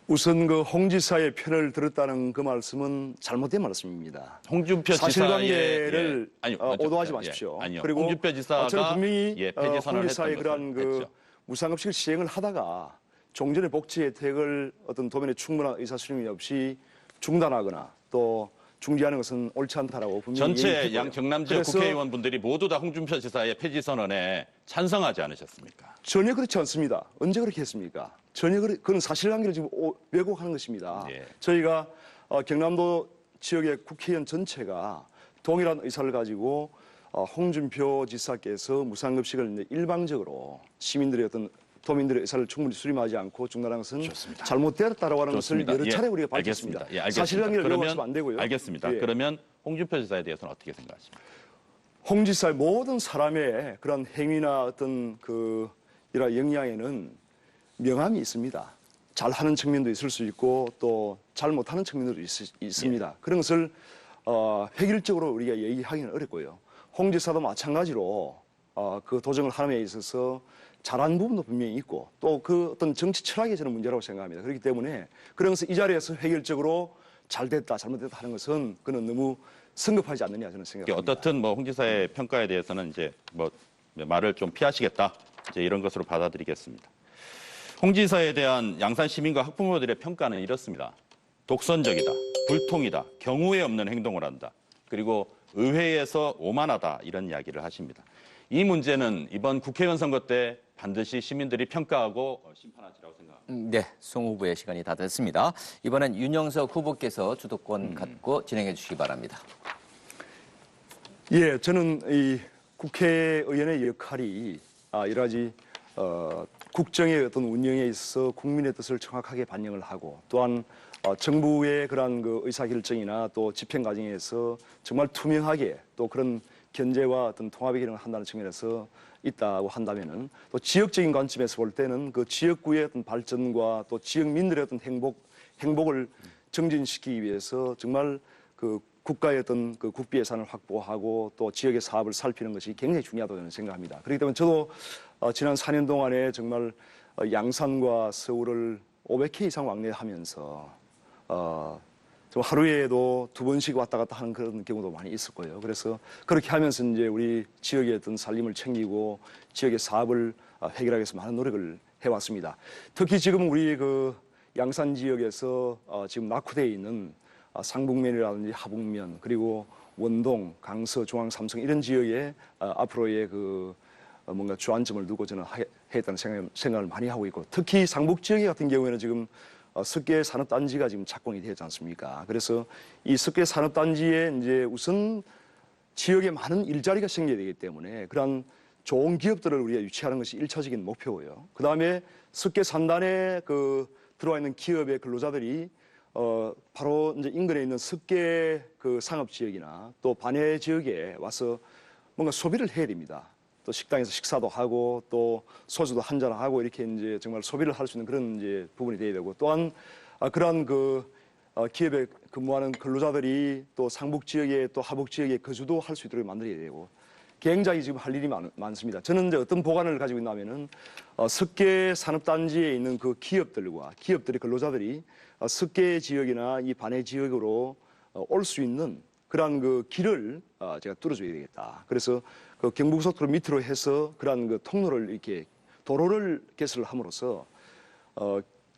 S2: 우선 홍 지사의 편을 들었다는 그 말씀은 잘못된 말씀입니다.
S3: 홍준표
S2: 사실관계를
S3: 지사의
S2: 오도하지 마십시오.
S3: 아니요.
S2: 그리고
S3: 홍준표 지사가
S2: 저는 분명히
S3: 폐지 선언을
S2: 홍 지사의
S3: 했던
S2: 그러한
S3: 것을 했죠.
S2: 무상급식을 시행을 하다가 종전의 복지 혜택을 어떤 도면에 충분한 의사수용이 없이 중단하거나 또 중지하는 것은 옳지 않다라고 분명히
S3: 전체
S2: 얘기했고요.
S3: 양 경남 지역 국회의원분들이 모두 다 홍준표 지사의 폐지 선언에 찬성하지 않으셨습니까?
S2: 전혀 그렇지 않습니다. 언제 그렇게 했습니까? 전혀 그건 사실관계를 지금 왜곡하는 것입니다.
S3: 예.
S2: 저희가 경남도 지역의 국회의원 전체가 동일한 의사를 가지고 홍준표 지사께서 무상급식을 일방적으로 도민들의 의사를 충분히 수렴하지 않고 중단한 것은
S3: 좋습니다.
S2: 잘못되었다라고 하는
S3: 좋습니다.
S2: 것을 여러 차례
S3: 예,
S2: 우리가 밝혔습니다.
S3: 알겠습니다. 예, 알겠습니다.
S2: 사실관계를
S3: 그러면
S2: 왜곡하시면 안 되고요.
S3: 알겠습니다.
S2: 예.
S3: 그러면 홍준표 지사에 대해서는 어떻게 생각하십니까?
S2: 홍 지사의 모든 사람의 그런 행위나 어떤 이런 역량에는 명함이 있습니다. 잘하는 측면도 있을 수 있고 또 잘 못하는 측면도 있습니다.
S3: 예.
S2: 그런 것을 획일적으로 우리가 얘기하기는 어렵고요. 홍 지사도 마찬가지로 그 도정을 하는 데 있어서 잘한 부분도 분명히 있고 또 어떤 정치 철학이 저는 문제라고 생각합니다. 그렇기 때문에 그런 것을 이 자리에서 획일적으로 잘됐다 잘못됐다 하는 것은 그는 너무 성급하지 않느냐 저는 생각합니다.
S3: 어떻든 홍 지사의 평가에 대해서는 이제 말을 좀 피하시겠다 이제 이런 것으로 받아들이겠습니다. 홍 지사에 대한 양산 시민과 학부모들의 평가는 이렇습니다. 독선적이다, 불통이다, 경우에 없는 행동을 한다. 그리고 의회에서 오만하다 이런 이야기를 하십니다. 이 문제는 이번 국회의원 선거 때 반드시 시민들이 평가하고 심판하시라고 생각합니다.
S1: 네, 송 후보의 시간이 다 됐습니다. 이번엔 윤영석 후보께서 주도권 갖고 진행해 주시기 바랍니다.
S2: 예, 저는 이 국회의원의 역할이 여러 가지 국정의 어떤 운영에 있어서 국민의 뜻을 정확하게 반영을 하고 또한 정부의 그러한 의사결정이나 또 집행 과정에서 정말 투명하게 또 그런 견제와 어떤 통합의 기능을 한다는 측면에서 있다고 한다면은 또 지역적인 관점에서 볼 때는 그 지역구의 어떤 발전과 또 지역민들의 어떤 행복을 정진시키기 위해서 정말 국가의 어떤 국비 예산을 확보하고 또 지역의 사업을 살피는 것이 굉장히 중요하다고 저는 생각합니다. 그렇기 때문에 저도 지난 4년 동안에 정말 양산과 서울을 500회 이상 왕래하면서 좀 하루에도 2번씩 왔다 갔다 하는 그런 경우도 많이 있었고요. 그래서 그렇게 하면서 이제 우리 지역의 어떤 살림을 챙기고 지역의 사업을 해결하기 위해서 많은 노력을 해왔습니다. 특히 지금 우리 양산 지역에서 지금 낙후되어 있는 상북면이라든지 하북면 그리고 원동, 강서, 중앙, 삼성 이런 지역에 앞으로의 뭔가 주안점을 두고 저는 했다는 생각을 많이 하고 있고, 특히 상북 지역 같은 경우에는 지금 석계 산업단지가 지금 착공이 되었지 않습니까? 그래서 이 석계 산업단지에 이제 우선 지역에 많은 일자리가 생겨야 되기 때문에 그러한 좋은 기업들을 우리가 유치하는 것이 1차적인 목표고요. 그 다음에 석계 산단에 들어와 있는 기업의 근로자들이 바로 이제 인근에 있는 석계 상업 지역이나 또 반해 지역에 와서 뭔가 소비를 해야 됩니다. 또 식당에서 식사도 하고 또 소주도 한잔 하고 이렇게 이제 정말 소비를 할 수 있는 그런 이제 부분이 돼야 되고, 또한 그러한 기업에 근무하는 근로자들이 또 상북 지역에 또 하북 지역에 거주도 할 수 있도록 만들어야 되고, 굉장히 지금 할 일이 많습니다. 저는 이제 어떤 보관을 가지고 있냐면은 석계 산업단지에 있는 그 기업들의 근로자들이 석계 지역이나 이 반해 지역으로 올 수 있는 그러한 길을 제가 뚫어줘야 되겠다. 그래서 경부고속도로 밑으로 해서 그러한 통로를 이렇게 도로를 개설을 함으로써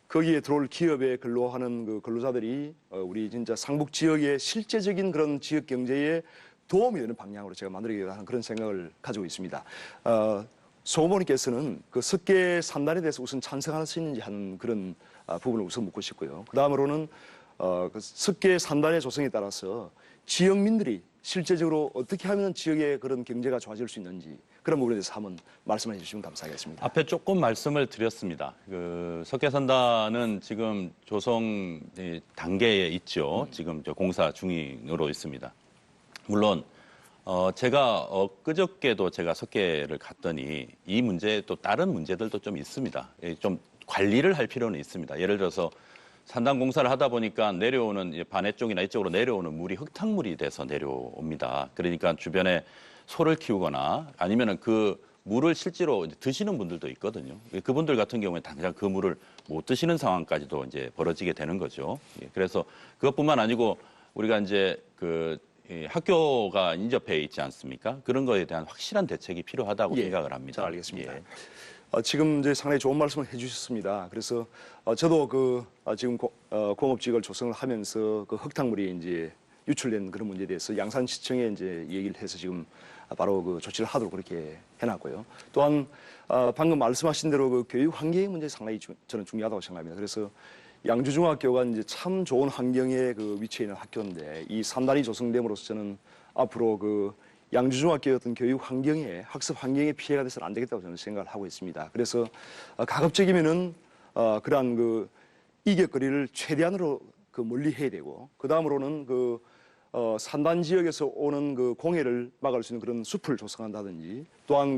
S2: 거기에 들어올 기업에 근로하는 근로자들이 우리 진짜 상북 지역의 실제적인 그런 지역 경제에 도움이 되는 방향으로 제가 만들어야겠다 하는 그런 생각을 가지고 있습니다. 소고모님께서는 석계 산단에 대해서 우선 찬성할 수 있는지 하는 그런 부분을 우선 묻고 싶고요. 그 다음으로는 석계 산단의 조성에 따라서 지역민들이 실제적으로 어떻게 하면 지역의 그런 경제가 좋아질 수 있는지 그런 부분에 대해서 한번 말씀해 주시면 감사하겠습니다.
S3: 앞에 조금 말씀을 드렸습니다. 석계산단은 지금 조성 단계에 있죠. 지금 공사 중으로 있습니다. 물론 제가 엊그저께도 제가 석계를 갔더니 이 문제 또 다른 문제들도 좀 있습니다. 좀 관리를 할 필요는 있습니다. 예를 들어서 산단 공사를 하다 보니까 내려오는 반해 쪽이나 이쪽으로 내려오는 물이 흙탕물이 돼서 내려옵니다. 그러니까 주변에 소를 키우거나 아니면은 그 물을 실제로 드시는 분들도 있거든요. 그분들 같은 경우에 당장 그 물을 못 드시는 상황까지도 이제 벌어지게 되는 거죠. 그래서 그것뿐만 아니고 우리가 이제 학교가 인접해 있지 않습니까? 그런 거에 대한 확실한 대책이 필요하다고 생각을 합니다.
S2: 잘 알겠습니다. 지금 이제 상당히 좋은 말씀을 해주셨습니다. 그래서 저도 지금 공업지역을 조성을 하면서 흙탕물이 이제 유출된 그런 문제에 대해서 양산시청에 이제 얘기를 해서 지금 바로 조치를 하도록 그렇게 해놨고요. 또한 방금 말씀하신 대로 교육 환경의 문제 상당히 저는 중요하다고 생각합니다. 그래서 양주중학교가 이제 참 좋은 환경에 위치해 있는 학교인데 이 산단이 조성됨으로써 저는 앞으로 양주중학교의 어떤 교육 환경에 학습 환경에 피해가 돼서는 안 되겠다고 저는 생각을 하고 있습니다. 그래서 가급적이면은 그러한 이격거리를 최대한으로 멀리 해야 되고, 그 다음으로는 산단 지역에서 오는 공해를 막을 수 있는 그런 숲을 조성한다든지, 또한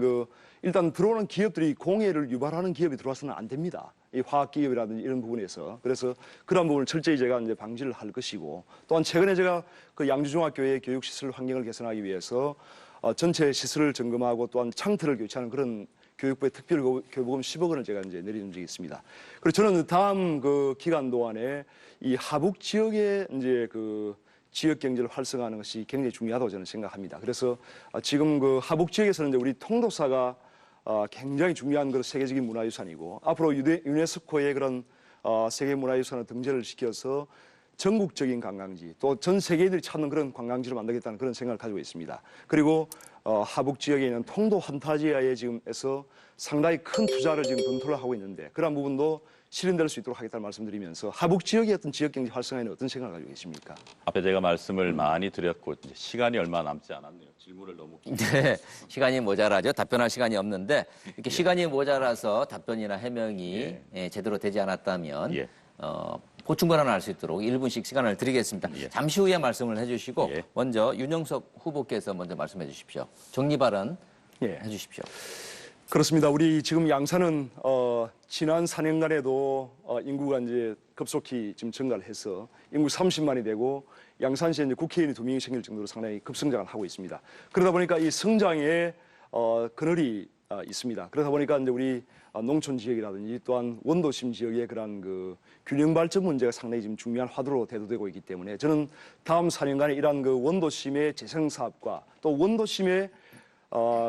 S2: 일단 들어오는 기업들이 공해를 유발하는 기업이 들어와서는 안 됩니다. 이 화학 기업이라든지 이런 부분에서. 그래서 그런 부분을 철저히 제가 이제 방지를 할 것이고, 또한 최근에 제가 양주중학교의 교육 시설 환경을 개선하기 위해서 전체 시설을 점검하고 또한 창틀을 교체하는 그런 교육부의 특별 교부금 10억 원을 제가 이제 내린 적이 있습니다. 그리고 저는 다음 기간 동안에 이 하북 지역의 이제 지역 경제를 활성화하는 것이 굉장히 중요하다고 저는 생각합니다. 그래서 지금 하북 지역에서는 이제 우리 통도사가 굉장히 중요한 세계적인 문화유산이고, 앞으로 유네스코의 그런 세계 문화유산을 등재를 시켜서 전국적인 관광지, 또 전 세계인들이 찾는 그런 관광지를 만들겠다는 그런 생각을 가지고 있습니다. 그리고 하북 지역에 있는 통도 환타지아에 지금에서 상당히 큰 투자를 지금 검토를 하고 있는데, 그런 부분도 실현될 수 있도록 하겠다는 말씀드리면서 하북 지역의 어떤 지역 경제 활성화에는 어떤 생각을 가지고 계십니까?
S3: 앞에 제가 말씀을 많이 드렸고 이제 시간이 얼마 남지 않았네요. 질문을 너무
S1: 네, 시간이 모자라죠. 답변할 시간이 없는데 이렇게 시간이 모자라서 답변이나 해명이 제대로 되지 않았다면 보충 발언을 할 수 있도록 1분씩 시간을 드리겠습니다. 잠시 후에 말씀을 해주시고 먼저 윤영석 후보께서 먼저 말씀해 주십시오. 정리 발언 해주십시오.
S2: 그렇습니다. 우리 지금 양산은 지난 4년간에도 인구가 이제 급속히 지금 증가를 해서 인구 30만이 되고 양산시에 이제 국회의원이 2명이 생길 정도로 상당히 급성장을 하고 있습니다. 그러다 보니까 이 성장에 그늘이 있습니다. 그러다 보니까 이제 우리 농촌 지역이라든지 또한 원도심 지역의 그러한 균형 발전 문제가 상당히 지금 중요한 화두로 대두되고 있기 때문에 저는 다음 4년간에 이러한 원도심의 재생 사업과 또 원도심의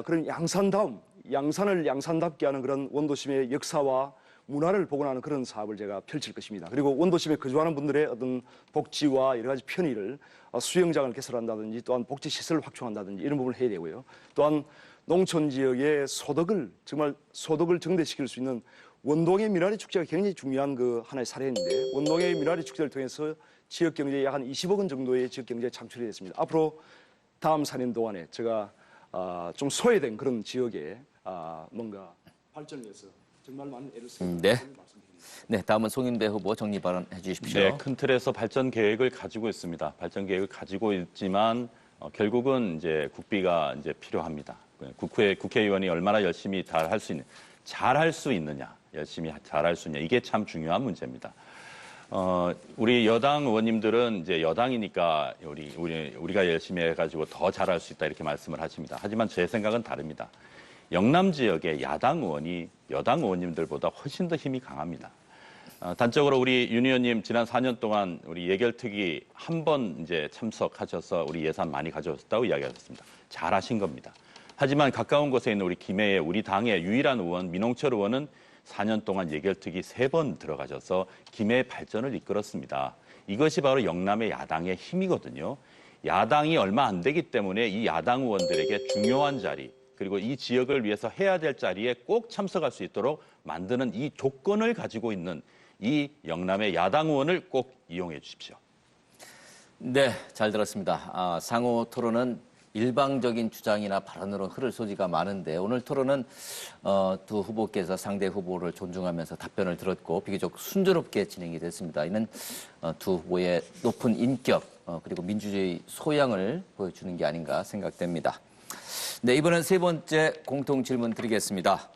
S2: 그런 양산을 양산답게 하는 그런 원도심의 역사와 문화를 복원하는 그런 사업을 제가 펼칠 것입니다. 그리고 원도심에 거주하는 분들의 어떤 복지와 여러 가지 편의를 수영장을 개설한다든지 또한 복지시설을 확충한다든지 이런 부분을 해야 되고요. 또한 농촌 지역의 정말 소득을 증대시킬 수 있는 원동의 미나리 축제가 굉장히 중요한 그 하나의 사례인데, 원동의 미나리 축제를 통해서 지역 경제에 약 한 20억 원 정도의 지역 경제에 창출이 됐습니다. 앞으로 다음 4년 동안에 제가 좀 소외된 그런 지역에 뭔가 발전을 위해서 정말 많은 애를 쓰겠다는
S1: 네.
S2: 말씀드립니다.
S1: 네, 다음은 송인배 후보 정리 발언해 주십시오.
S3: 네, 큰 틀에서 발전 계획을 가지고 있습니다. 발전 계획을 가지고 있지만 결국은 이제 국비가 이제 필요합니다. 국회의원이 얼마나 열심히 잘할 수 있느냐, 열심히 잘할 수 있냐, 이게 참 중요한 문제입니다. 우리 여당 의원님들은 이제 여당이니까 우리가 열심히 해가지고 더 잘할 수 있다 이렇게 말씀을 하십니다. 하지만 제 생각은 다릅니다. 영남 지역의 야당 의원이 여당 의원님들보다 훨씬 더 힘이 강합니다. 단적으로 우리 윤 의원님 지난 4년 동안 우리 예결특위 한 번 이제 참석하셔서 우리 예산 많이 가져오셨다고 이야기하셨습니다. 잘하신 겁니다. 하지만 가까운 곳에 있는 우리 김해의 우리 당의 유일한 의원 민홍철 의원은 4년 동안 예결특위 3번 들어가셔서 김해의 발전을 이끌었습니다. 이것이 바로 영남의 야당의 힘이거든요. 야당이 얼마 안 되기 때문에 이 야당 의원들에게 중요한 자리, 그리고 이 지역을 위해서 해야 될 자리에 꼭 참석할 수 있도록 만드는 이 조건을 가지고 있는 이 영남의 야당 의원을 꼭 이용해 주십시오.
S1: 네, 잘 들었습니다. 상호 토론은 일방적인 주장이나 발언으로 흐를 소지가 많은데, 오늘 토론은 두 후보께서 상대 후보를 존중하면서 답변을 들었고 비교적 순조롭게 진행이 됐습니다. 이는 두 후보의 높은 인격 그리고 민주주의 소양을 보여주는 게 아닌가 생각됩니다. 네, 이번엔 세 번째 공통 질문 드리겠습니다.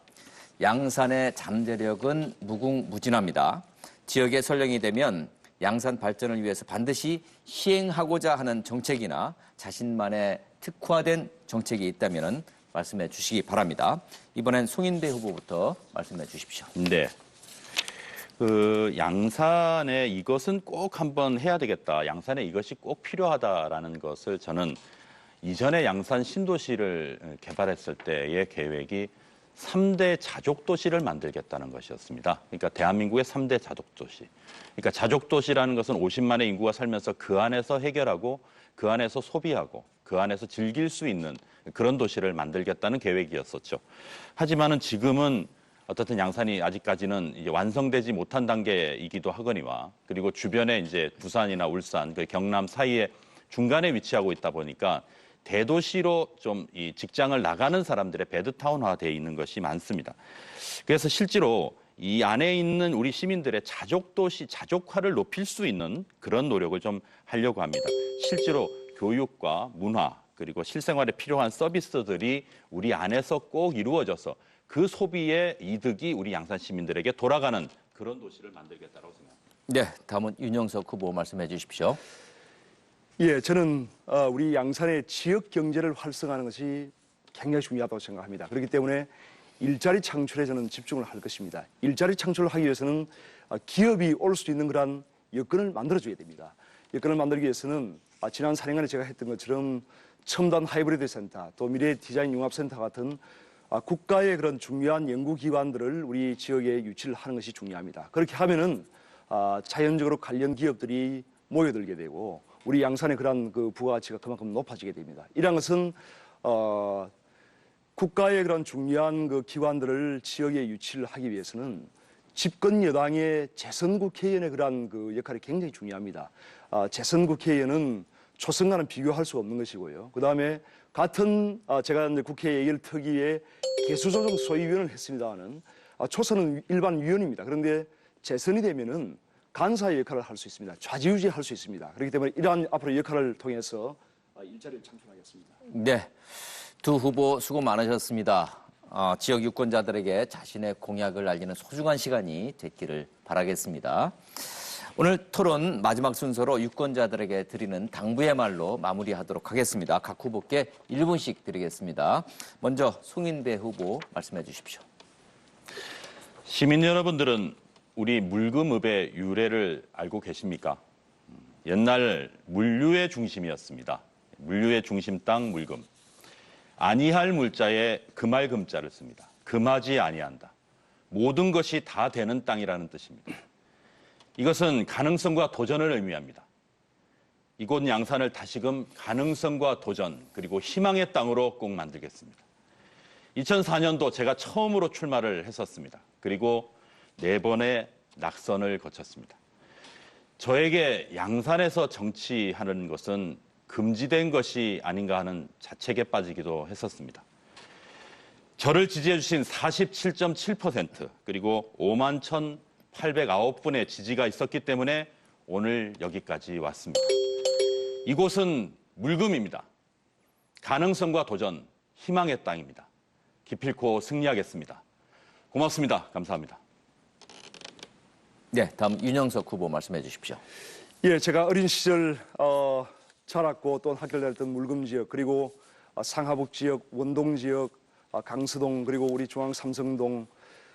S1: 양산의 잠재력은 무궁무진합니다. 지역에 설령이 되면 양산 발전을 위해서 반드시 시행하고자 하는 정책이나 자신만의 특화된 정책이 있다면 말씀해 주시기 바랍니다. 이번엔 송인배 후보부터 말씀해 주십시오.
S3: 네. 양산에 이것은 꼭 한번 해야 되겠다. 양산에 이것이 꼭 필요하다라는 것을 저는 이전에 양산 신도시를 개발했을 때의 계획이 3대 자족도시를 만들겠다는 것이었습니다. 그러니까 대한민국의 3대 자족도시. 그러니까 자족도시라는 것은 50만의 인구가 살면서 그 안에서 해결하고 그 안에서 소비하고 그 안에서 즐길 수 있는 그런 도시를 만들겠다는 계획이었었죠. 하지만은 지금은 어떻든 양산이 아직까지는 이제 완성되지 못한 단계이기도 하거니와, 그리고 주변에 이제 부산이나 울산, 그 경남 사이에 중간에 위치하고 있다 보니까 대도시로 좀 이 직장을 나가는 사람들의 배드타운화되어 있는 것이 많습니다. 그래서 실제로 이 안에 있는 우리 시민들의 자족도시, 자족화를 높일 수 있는 그런 노력을 좀 하려고 합니다. 실제로 교육과 문화, 그리고 실생활에 필요한 서비스들이 우리 안에서 꼭 이루어져서 그 소비의 이득이 우리 양산 시민들에게 돌아가는 그런 도시를 만들겠다고 생각합니다.
S1: 네, 다음은 윤영석 후보 말씀해 주십시오.
S2: 예, 저는 우리 양산의 지역 경제를 활성화하는 것이 굉장히 중요하다고 생각합니다. 그렇기 때문에 일자리 창출에 저는 집중을 할 것입니다. 일자리 창출을 하기 위해서는 기업이 올 수 있는 그런 여건을 만들어줘야 됩니다. 여건을 만들기 위해서는 지난 4년간에 제가 했던 것처럼 첨단 하이브리드 센터, 또 미래 디자인 융합센터 같은 국가의 그런 중요한 연구기관들을 우리 지역에 유치를 하는 것이 중요합니다. 그렇게 하면은 자연적으로 관련 기업들이 모여들게 되고 우리 양산의 그런 그 부가가치가 그만큼 높아지게 됩니다. 이런 것은 국가의 그런 중요한 그 기관들을 지역에 유치를 하기 위해서는 집권 여당의 재선 국회의원의 그런 그 역할이 굉장히 중요합니다. 재선 국회의원은 초선과는 비교할 수가 없는 것이고요. 그 다음에 같은 제가 이제 국회 예결특위에 개수조정 소위위원을 했습니다는 초선은 일반 위원입니다. 그런데 재선이 되면은 간사의 역할을 할 수 있습니다. 좌지우지할 수 있습니다. 그렇기 때문에 이러한 앞으로 역할을 통해서 일자리를 창출하겠습니다.
S1: 네, 두 후보 수고 많으셨습니다. 지역 유권자들에게 자신의 공약을 알리는 소중한 시간이 됐기를 바라겠습니다. 오늘 토론 마지막 순서로 유권자들에게 드리는 당부의 말로 마무리하도록 하겠습니다. 각 후보께 1분씩 드리겠습니다. 먼저 송인배 후보 말씀해 주십시오.
S3: 시민 여러분들은 우리 물금읍의 유래를 알고 계십니까? 옛날 물류의 중심이었습니다. 물류의 중심 땅 물금. 아니할 물자에 금할 금자를 씁니다. 금하지 아니한다. 모든 것이 다 되는 땅이라는 뜻입니다. 이것은 가능성과 도전을 의미합니다. 이곳 양산을 다시금 가능성과 도전 그리고 희망의 땅으로 꼭 만들겠습니다. 2004년도 제가 처음으로 출마를 했었습니다. 그리고 4번의 낙선을 거쳤습니다. 저에게 양산에서 정치하는 것은 금지된 것이 아닌가 하는 자책에 빠지기도 했었습니다. 저를 지지해 주신 47.7% 그리고 51,809분의 지지가 있었기 때문에 오늘 여기까지 왔습니다. 이곳은 물금입니다. 가능성과 도전, 희망의 땅입니다. 기필코 승리하겠습니다. 고맙습니다. 감사합니다.
S1: 네, 다음 윤영석 후보 말씀해 주십시오.
S2: 예, 제가 어린 시절 자랐고 또 학교를 다녔던 물금 지역 그리고 상하북 지역, 원동 지역, 강서동 그리고 우리 중앙 삼성동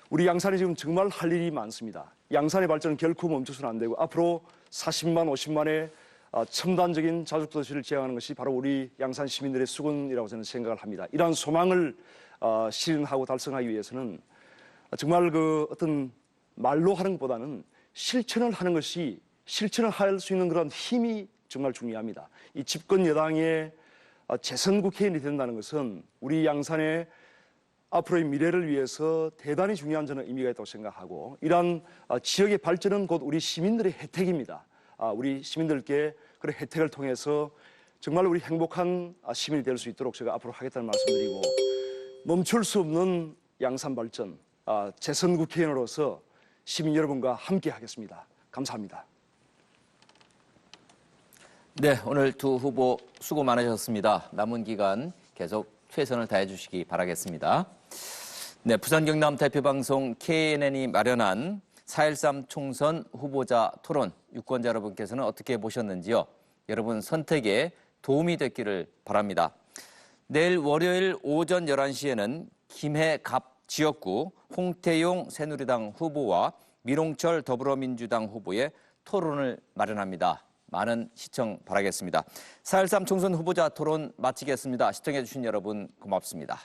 S2: 우리 양산이 지금 정말 할 일이 많습니다. 양산의 발전은 결코 멈춰서는 안 되고 앞으로 40만, 50만의 첨단적인 자주도시를 지향하는 것이 바로 우리 양산 시민들의 수건이라고 저는 생각을 합니다. 이러한 소망을 실현하고 달성하기 위해서는 정말 그 어떤 말로 하는 것보다는 실천을 하는 것이 실천을 할 수 있는 그런 힘이 정말 중요합니다. 이 집권 여당의 재선 국회의원이 된다는 것은 우리 양산의 앞으로의 미래를 위해서 대단히 중요한 저는 의미가 있다고 생각하고 이러한 지역의 발전은 곧 우리 시민들의 혜택입니다. 우리 시민들께 그런 혜택을 통해서 정말 우리 행복한 시민이 될 수 있도록 제가 앞으로 하겠다는 말씀드리고 멈출 수 없는 양산 발전 재선 국회의원으로서 시민 여러분과 함께 하겠습니다. 감사합니다.
S1: 네, 오늘 두 후보 수고 많으셨습니다. 남은 기간 계속 최선을 다해 주시기 바라겠습니다. 네, 부산 경남 대표방송 KNN이 마련한 4.13 총선 후보자 토론 유권자 여러분께서는 어떻게 보셨는지요? 여러분 선택에 도움이 됐기를 바랍니다. 내일 월요일 오전 11시에는 김해갑 지역구 홍태용 새누리당 후보와 민홍철 더불어민주당 후보의 토론을 마련합니다. 많은 시청 바라겠습니다. 4.13 총선 후보자 토론 마치겠습니다. 시청해주신 여러분 고맙습니다.